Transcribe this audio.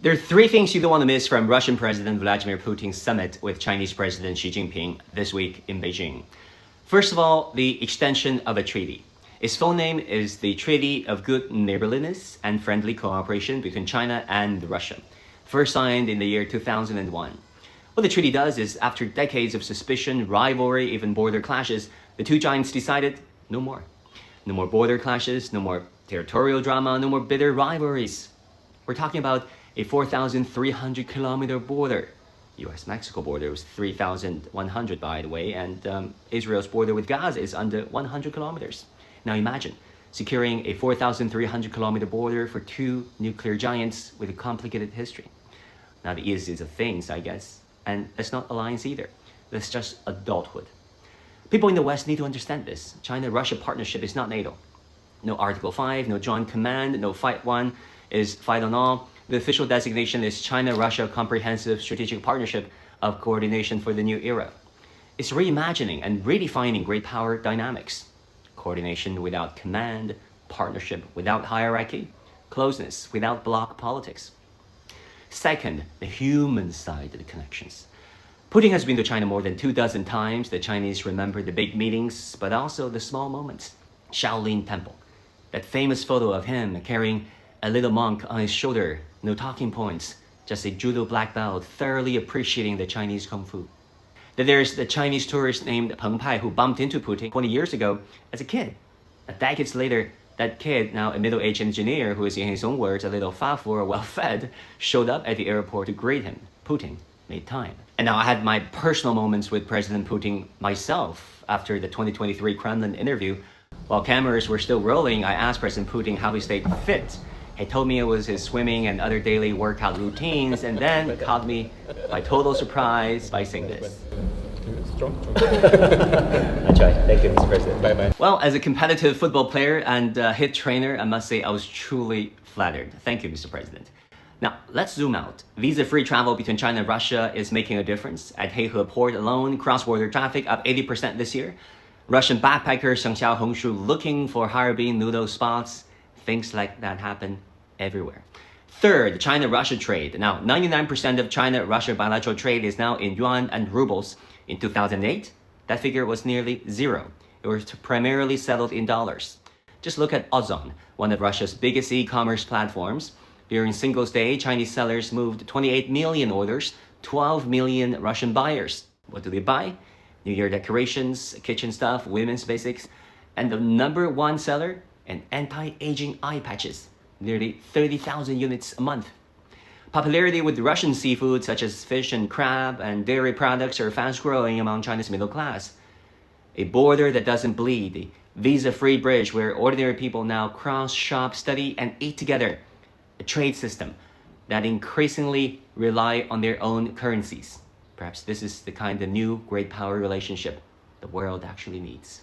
There are three things you don't want to miss from Russian President Vladimir Putin's summit with Chinese President Xi Jinping this week in Beijing. First of all, the extension of a treaty. Its full name is the Treaty of Good-Neighborliness and Friendly Cooperation between China and Russia, first signed in the year 2001. What the treaty does is, after decades of suspicion, rivalry, even border clashes, the two giants decided no more. No more border clashes, no more territorial drama, no more bitter rivalries. We're talking about a 4,300 kilometer border. US-Mexico border was 3,100, by the way, and Israel's border with Gaza is under 100 kilometers. Now imagine securing a 4,300 kilometer border for two nuclear giants with a complicated history. Not the easiest of things, I guess. And it's not alliance either. That's just adulthood. People in the West need to understand this. China-Russia partnership is not NATO. No Article 5, no Joint Command, no Fight One is Fight on All. The official designation is China-Russia Comprehensive Strategic Partnership of Coordination for the New Era. It's reimagining and redefining great power dynamics. Coordination without command, partnership without hierarchy, closeness without bloc politics. Second, the human side of the connections. Putin has been to China more than 24 times. The Chinese remember the big meetings, but also the small moments. Shaolin Temple, that famous photo of him carrying a little monk on his shoulder, no talking points, just a judo black belt, thoroughly appreciating the Chinese kung fu. Then there's the Chinese tourist named Peng Pai who bumped into Putin 20 years ago as a kid. Decades later, that kid, now a middle-aged engineer who is, in his own words, a little fat or well-fed, showed up at the airport to greet him. Putin made time. And now I had my personal moments with President Putin myself. After the 2023 Kremlin interview, while cameras were still rolling, I asked President Putin how he stayed fit. He told me it was his swimming and other daily workout routines, and then caught me by total surprise by saying this. Strong. I try. Thank you, Mr. President. Bye-bye. Well, as a competitive football player and hit trainer, I must say I was truly flattered. Thank you, Mr. President. Now, let's zoom out. Visa-free travel between China and Russia is making a difference. At Heihe Port alone, cross-border traffic up 80% this year. Russian backpacker Sheng Xiao Hongshu looking for Harbin noodle spots. Things like that happen everywhere. Third, China-Russia trade. Now, 99% of China-Russia bilateral trade is now in yuan and rubles. In 2008, that figure was nearly zero. It was primarily settled in dollars. Just look at Ozon, one of Russia's biggest e-commerce platforms. During Singles Day, Chinese sellers moved 28 million orders, 12 million Russian buyers. What do they buy? New Year decorations, kitchen stuff, women's basics, and the number one seller, and anti-aging eye patches, nearly 30,000 units a month. Popularity with Russian seafood such as fish and crab and dairy products are fast growing among China's middle class. A border that doesn't bleed, a visa-free bridge where ordinary people now cross, shop, study, and eat together. A trade system that increasingly rely on their own currencies. Perhaps this is the kind of new great power relationship the world actually needs.